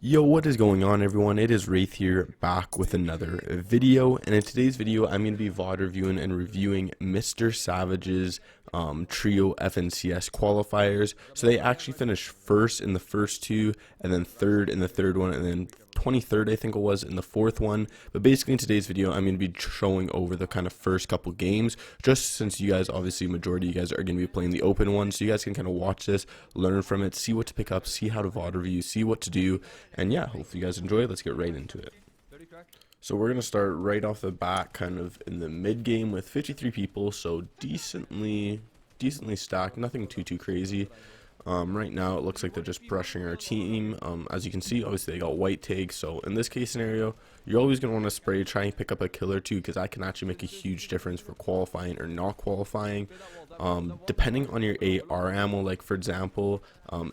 Yo, what is going on, everyone? It is Wraith here, back with another video, and in today's video I'm going to be VOD reviewing and reviewing Mr. Savage's trio FNCS qualifiers. So they actually finished first in the first two, and then third in the third one, and then 23rd I think it was in the fourth one. But basically in today's video I'm going to be showing over the kind of first couple games, just since you guys, obviously majority of you guys are going to be playing the open one, so you guys can kind of watch this, learn from it, see what to pick up, see how to VOD review, see what to do, and yeah, hopefully you guys enjoy it. Let's get right into it. So we're going to start right off the bat kind of in the mid game with 53 people, so decently stacked, nothing too crazy. Right now it looks like they're just brushing our team. As you can see, obviously they got white tags, so in this case scenario you're always going to want to spray, try and pick up a kill or two, because that can actually make a huge difference for qualifying or not qualifying. Depending on your AR ammo, like for example,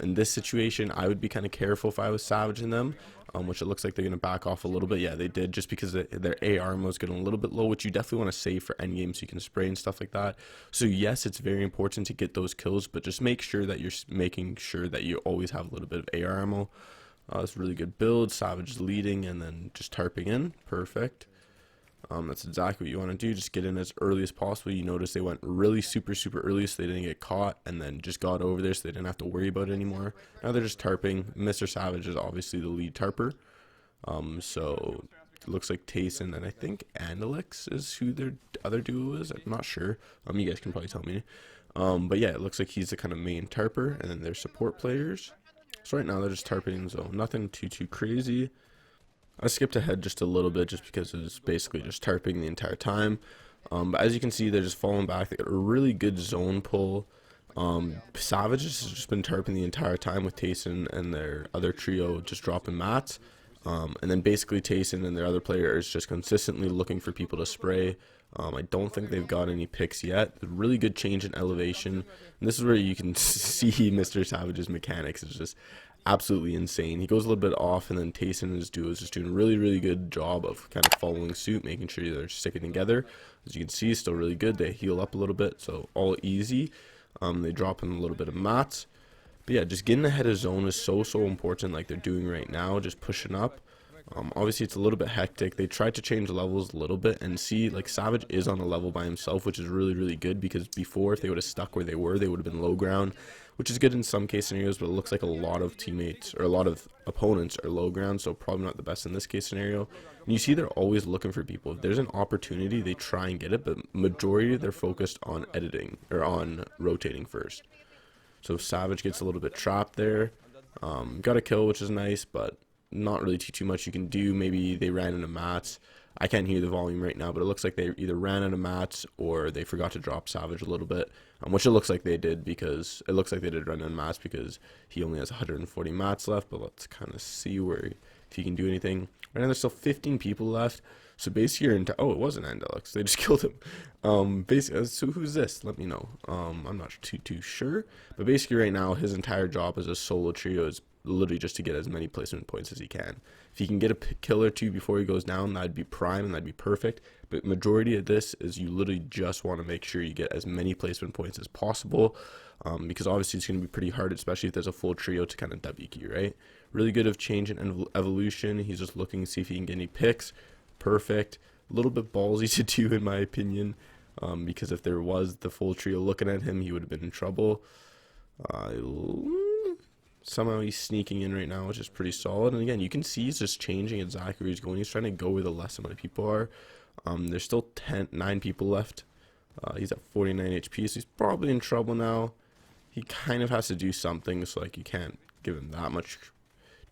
in this situation I would be kind of careful if I was savaging them, which it looks like they're going to back off a little bit. Yeah, they did, just because their AR ammo is getting a little bit low, which you definitely want to save for endgame so you can spray and stuff like that. So yes, it's very important to get those kills, but just make sure that you're making sure that you always have a little bit of AR ammo. It's a really good build. Savage leading and then just tarping in. Perfect. That's exactly what you want to do. Just get in as early as possible. You notice they went really super early, so they didn't get caught, and then just got over there so they didn't have to worry about it anymore. Now they're just tarping. Mr. Savage is obviously the lead tarper. So it looks like Tayson and I think Andalix is who their other duo is. I'm not sure. You guys can probably tell me. But yeah, it looks like he's the kind of main tarper, and then their support players. So right now they're just tarping, so nothing too crazy. I skipped ahead just a little bit just because it was basically just tarping the entire time. But as you can see, they're just falling back. They got a really good zone pull. Savage has just been tarping the entire time with Tayson and their other trio just dropping mats. And then basically Tayson and their other player is just consistently looking for people to spray. I don't think they've got any picks yet. A really good change in elevation. And this is where you can see Mr. Savage's mechanics is just absolutely insane. He goes a little bit off, and then Tayson and his duo is just doing a really good job of kind of following suit, making sure they're sticking together. As you can see, still really good. They heal up a little bit, so all easy. They drop in a little bit of mats. But yeah, just getting ahead of zone is so important, like they're doing right now, just pushing up. Obviously it's a little bit hectic. They tried to change levels a little bit, and see, like, Savage is on a level by himself, which is really good, because before, if they would have stuck where they would have been low ground, which is good in some case scenarios, but it looks like a lot of teammates or a lot of opponents are low ground, so probably not the best in this case scenario. And you see they're always looking for people. If there's an opportunity, they try and get it, but majority they're focused on editing or on rotating first. So Savage gets a little bit trapped there. Got a kill, which is nice, but not really too much you can do. Maybe they ran into mats. I can't hear the volume right now, but it looks like they either ran out of mats or they forgot to drop Savage a little bit, which it looks like they did, because it looks like they did run out of mats because he only has 140 mats left. But let's kind of see where if he can do anything. Right now there's still 15 people left, so basically you're oh, it wasn't Andalix, they just killed him. Basically, so who's this? Let me know. I'm not too sure, but basically right now his entire job as a solo trio is literally just to get as many placement points as he can. If he can get a kill or two before he goes down, that'd be prime and that'd be perfect. But majority of this is you literally just want to make sure you get as many placement points as possible, because obviously it's going to be pretty hard, especially if there's a full trio to kind of W key, right? Really good of change and evolution. He's just looking to see if he can get any picks. Perfect. A little bit ballsy to do in my opinion, because if there was the full trio looking at him, he would have been in trouble. Somehow he's sneaking in right now, which is pretty solid. And again, you can see he's just changing exactly where he's going. He's trying to go where the less amount of people are. There's still 9 people left. He's at 49 HP, so he's probably in trouble now. He kind of has to do something, so like you can't give him that much.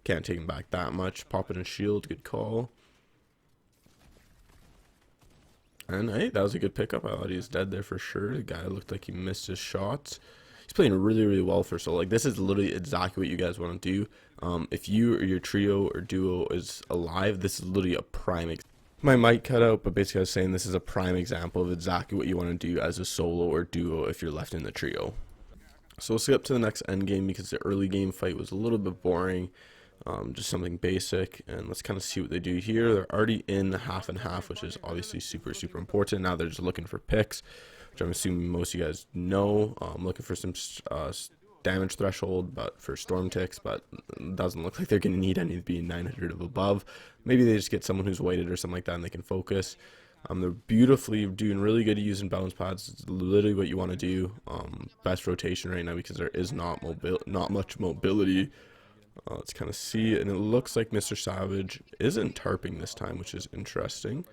Can't take him back that much. Pop in a shield, good call. And hey, that was a good pickup. I thought he was dead there for sure. The guy looked like he missed his shots. He's playing really well for solo. Like, this is literally exactly what you guys want to do. If you or your trio or duo is alive, this is literally a prime example. My mic cut out, but basically I was saying this is a prime example of exactly what you want to do as a solo or duo if you're left in the trio. So let's get up to the next end game, because the early game fight was a little bit boring. Just something basic, and let's kind of see what they do here. They're already in the half and half, which is obviously super important. Now they're just looking for picks, which I'm assuming most of you guys know. I'm looking for some damage threshold, but for storm ticks, but it doesn't look like they're going to need any to be 900 of above. Maybe they just get someone who's weighted or something like that and they can focus. They're beautifully doing really good at using bounce pads. It's literally what you want to do. Best rotation right now because there is not much mobility. Let's kind of see, and it looks like Mr. Savage isn't tarping this time, which is interesting.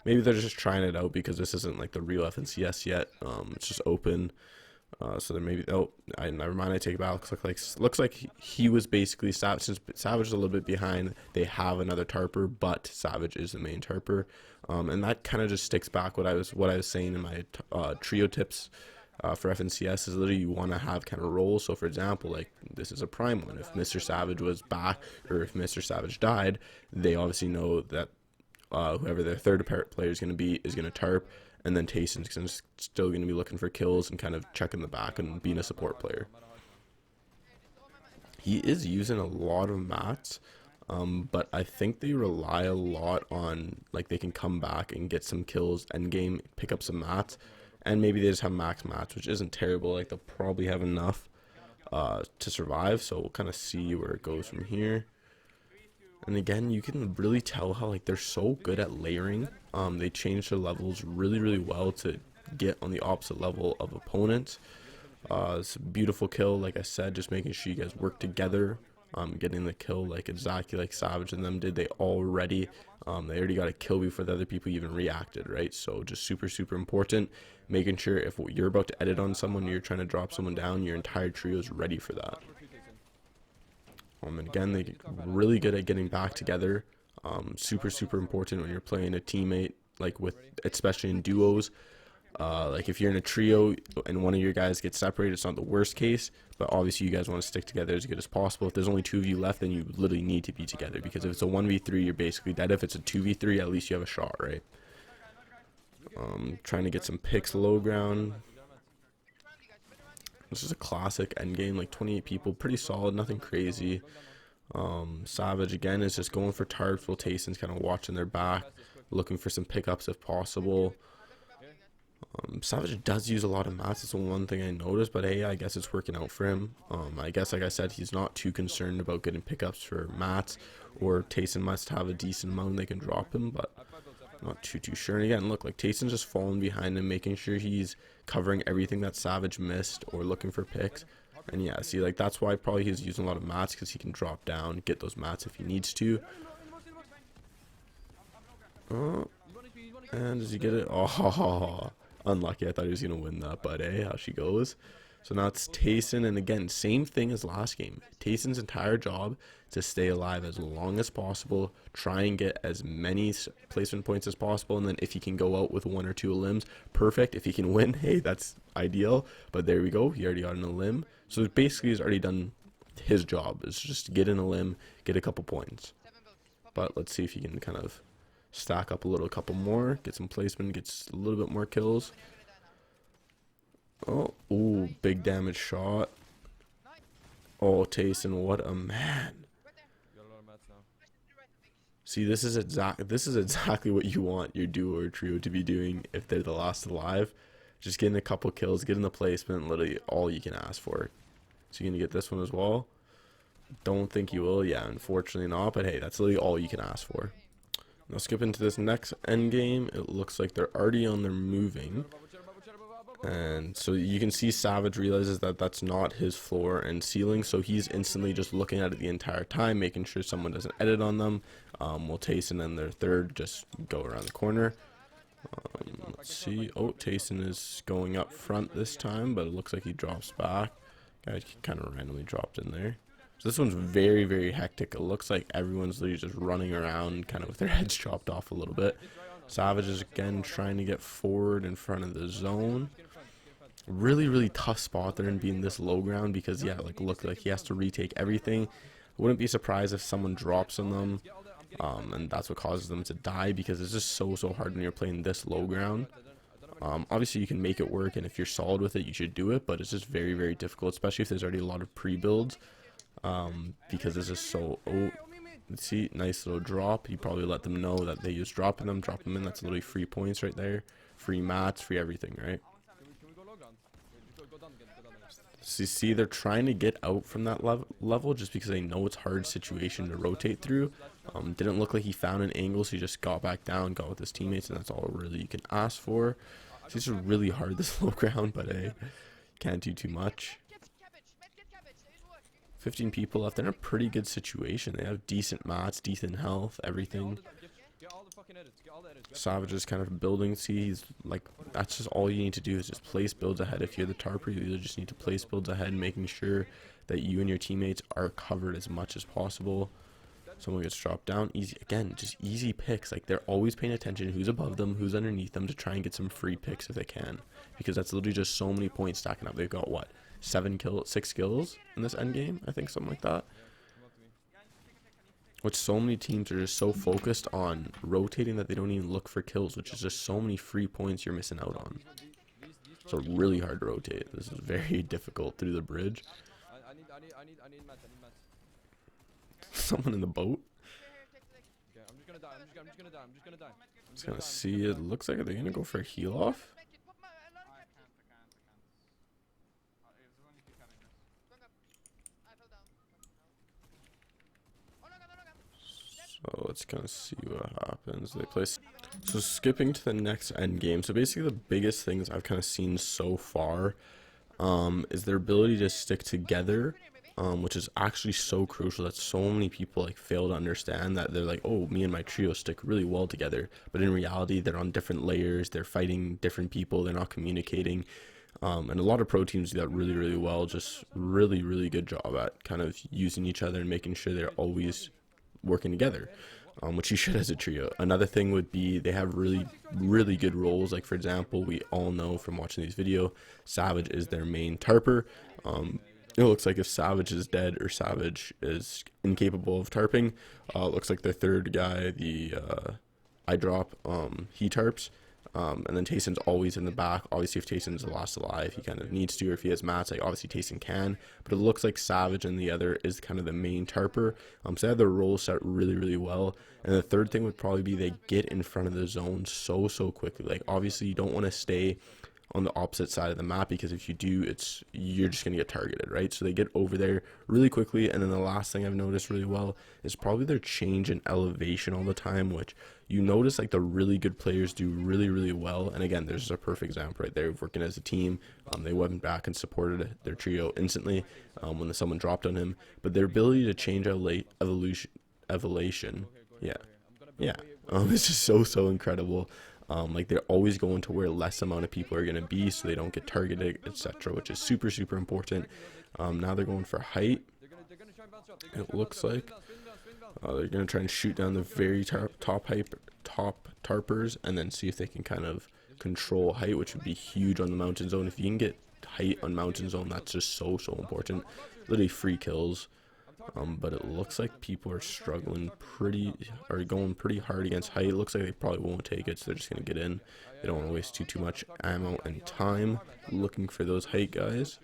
Maybe they're just trying it out because this isn't like the real FNCS yet. It's just open. So there maybe, oh, never mind, I take it back. Looks like he was basically, since Savage is a little bit behind, they have another tarper, but Savage is the main tarper. And that kind of just sticks back what I was saying in my trio tips for FNCS is literally you want to have kind of roles. So for example, like this is a prime one. If Mr. Savage was back, or if Mr. Savage died, they obviously know that whoever their third player is going to be is going to tarp, and then Tayson's still going to be looking for kills and kind of checking the back and being a support player. He is using a lot of mats, but I think they rely a lot on, like, they can come back and get some kills end game, pick up some mats, and maybe they just have max mats, which isn't terrible. Like, they'll probably have enough to survive, so we'll kind of see where it goes from here. And again, you can really tell how, like, they're so good at layering. They change their levels really well to get on the opposite level of opponents. It's a beautiful kill, like I said, just making sure you guys work together, getting the kill like exactly like Savage and them did. They already got a kill before the other people even reacted, right? So just super important, making sure if you're about to edit on someone, you're trying to drop someone down, your entire trio is ready for that. And again, they get really good at getting back together. Super important when you're playing a teammate, like especially in duos. Like if you're in a trio and one of your guys gets separated, it's not the worst case, but obviously you guys want to stick together as good as possible. If there's only 2 of you left, then you literally need to be together, because if it's a 1v3, you're basically dead. If it's a 2v3, at least you have a shot, right? Trying to get some picks low ground. This is a classic endgame, like 28 people, pretty solid, nothing crazy. Savage again is just going for tarps while Tayson's kind of watching their back, looking for some pickups if possible. Savage does use a lot of mats, that's the one thing I noticed, but hey, I guess it's working out for him. I guess, like I said, he's not too concerned about getting pickups for mats, or Tayson must have a decent amount they can drop him, but I'm not too sure. And again, look, like Tayson's just falling behind him, making sure he's covering everything that Savage missed or looking for picks. And yeah, see, like that's why probably he's using a lot of mats, because he can drop down, get those mats if he needs to. And does he get it? Oh, unlucky. I thought he was gonna win that, but hey, how she goes. So now it's Tayson, and again, same thing as last game. Tayson's entire job to stay alive as long as possible, try and get as many placement points as possible, and then if he can go out with 1 or 2 limbs, perfect. If he can win, hey, that's ideal. But there we go, he already got in a limb. So basically he's already done his job, is just to get in a limb, get a couple points. But let's see if he can kind of stack up a couple more, get some placement, gets a little bit more kills. Oh, ooh, big damage shot. Oh, Tayson, what a man. See, this is exactly what you want your duo or trio to be doing if they're the last alive. Just getting a couple kills, getting the placement, literally all you can ask for. So you're gonna get this one as well. Don't think you will, yeah, unfortunately not, but hey, that's literally all you can ask for. Now skip into this next end game. It looks like they're already on their moving. And so you can see Savage realizes that that's not his floor and ceiling, so he's instantly just looking at it the entire time, making sure someone doesn't edit on them. While Tayson and their third just go around the corner. Let's see. Oh, Tayson is going up front this time, but it looks like he drops back. Guy kind of randomly dropped in there. So this one's very hectic. It looks like everyone's literally just running around, kind of with their heads chopped off a little bit. Savage is again trying to get forward in front of the zone. Really tough spot there in being this low ground, because yeah, like look, like he has to retake everything. Wouldn't be surprised if someone drops on them, and that's what causes them to die, because it's just so hard when you're playing this low ground. Obviously you can make it work, and if you're solid with it, you should do it, but it's just very difficult, especially if there's already a lot of pre-builds, because it's just so. Oh, let's see, nice little drop. You probably let them know that they just dropping them, drop them in. That's literally free points right there, free mats, free everything, right? So you see, they're trying to get out from that level just because they know it's a hard situation to rotate through. Didn't look like he found an angle, so he just got back down, got with his teammates, and that's all really you can ask for. So it's really hard this low ground, but hey, can't do too much. 15 people left. They're in a pretty good situation. They have decent mats, decent health, everything. Savage is kind of building. See, he's like, that's just all you need to do is just place builds ahead. If you're the tarper, you just need to place builds ahead, making sure that you and your teammates are covered as much as possible. Someone gets dropped down. Easy, again, just easy picks. Like, they're always paying attention who's above them, who's underneath them, to try and get some free picks if they can, because that's literally just so many points stacking up. They've got what, 6 kills in this end game, I think, something like that. Which so many teams are just so focused on rotating that they don't even look for kills, which is just so many free points you're missing out on. So really hard to rotate. This is very difficult through the bridge. Someone in the boat. Just gonna see. It looks like they're gonna go for a heal off. So let's kind of see what happens. They play. So skipping to the next end game. So basically, the biggest things I've kind of seen so far is their ability to stick together, which is actually so crucial that so many people like fail to understand that. They're like, oh, me and my trio stick really well together, but in reality, they're on different layers. They're fighting different people. They're not communicating. And a lot of pro teams do that really, really well. Just really, really good job at kind of using each other and making sure they're always working together, which you should as a trio. Another thing would be they have really, really good roles. Like, for example, we all know from watching these videos, Savage is their main tarper. It looks like if Savage is dead or Savage is incapable of tarping, it looks like their third guy, the eye drop, he tarps. And then Tayson's always in the back. Obviously, if Tayson's the last alive, he kind of needs to, or if he has mats, like obviously Tayson can. But it looks like Savage and the other is kind of the main tarper. So they have their roles set really, really well. And the third thing would probably be they get in front of the zone so quickly. Like, obviously, you don't want to stay on the opposite side of the map, because if you do, you're just gonna get targeted, right? So they get over there really quickly. And then the last thing I've noticed really well is probably their change in elevation all the time, which you notice like the really good players do really, really well. And again, there's a perfect example right there of working as a team. They went back and supported their trio instantly when someone dropped on him. But their ability to change evolution, it's just so incredible. Like, they're always going to where less amount of people are going to be, so they don't get targeted, etc., which is super important. Now they're going for height. It looks like they're going to try and shoot down the very top tarpers, and then see if they can kind of control height, which would be huge on the mountain zone. If you can get height on mountain zone, that's just so important. Literally free kills. But it looks like people are struggling going pretty hard against height. It looks like they probably won't take it, so they're just going to get in. They don't want to waste too much ammo and time looking for those height guys.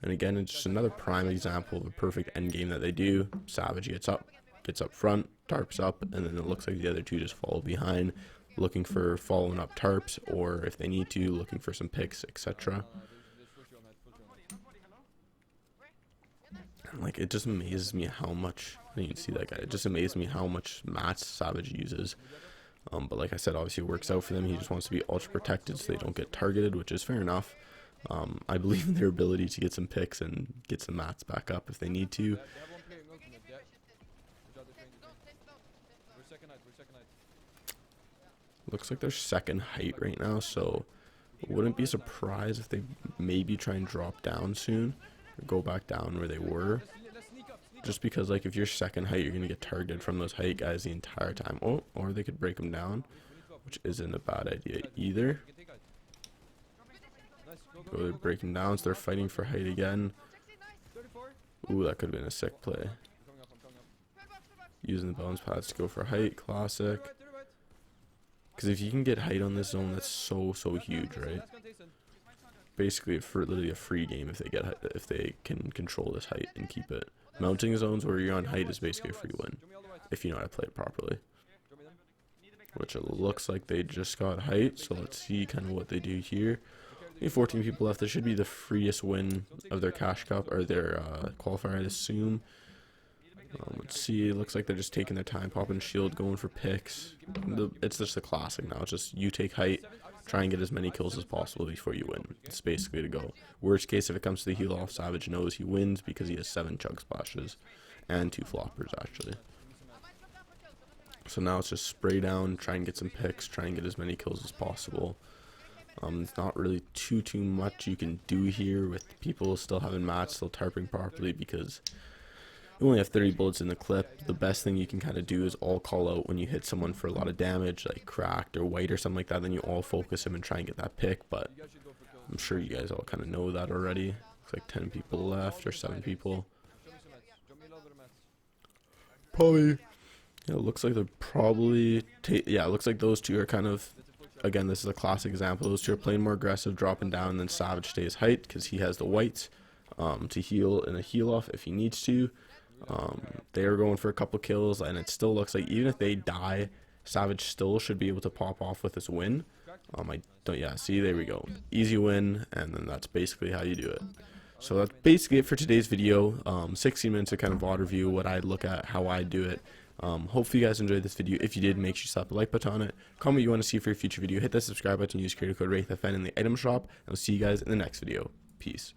And again, it's just another prime example of a perfect end game that they do. Savage gets up front, tarps up, and then it looks like the other two just follow behind, looking for following up tarps, or if they need to, looking for some picks, etc. Like, it just amazes me how much, I didn't even see that guy, it just amazes me how much mats Savage uses. But like I said, obviously it works out for them. He just wants to be ultra protected so they don't get targeted, which is fair enough. I believe in their ability to get some picks and get some mats back up if they need to. Looks like they're second height right now, so wouldn't be surprised if they maybe try and drop down soon. Go back down where they were, just because like if you're second height, you're gonna get targeted from those height guys the entire time. Oh, or they could break them down, which isn't a bad idea either. Go, they're breaking down, so they're fighting for height again. Ooh, that could have been a sick play. Using the bounce pads to go for height, classic. Because if you can get height on this zone, that's so huge, right? Basically literally a free game if they can control this height and keep it. Mounting zones where you're on height is basically a free win if you know how to play it properly. Which it looks like they just got height, so let's see kind of what they do here. Maybe 14 people left. This should be the freest win of their cash cup, or their qualifier, I'd assume. Let's see, it looks like they're just taking their time, popping shield, going for picks. It's just a classic now. It's just you take height, try and get as many kills as possible before you win. It's basically to go. Worst case, if it comes to the heal off, Savage knows he wins because he has 7 chug splashes and 2 floppers, actually. So now it's just spray down, try and get some picks, try and get as many kills as possible. It's not really too much you can do here with people still having mats, still tarping properly, because you only have 30 bullets in the clip. The best thing you can kind of do is all call out when you hit someone for a lot of damage, like cracked or white or something like that. Then you all focus him and try and get that pick. But I'm sure you guys all kind of know that already. Looks like 10 people left, or 7 people. Probably. Yeah, it looks like they're probably. Yeah, it looks like those two are kind of. Again, this is a classic example. Those two are playing more aggressive, dropping down, and then Savage stays height because he has the whites to heal in a heal off if he needs to. They are going for a couple kills, and it still looks like even if they die, Savage still should be able to pop off with his win. I don't. Yeah, see, there we go. Easy win, and then that's basically how you do it. So that's basically it for today's video. 16 minutes of kind of VOD review, what I look at, how I do it. Hopefully you guys enjoyed this video. If you did, make sure you slap a like button on it. Comment what you want to see for a future video. Hit that subscribe button. Use creator code WraithFN in the item shop. And I'll see you guys in the next video. Peace.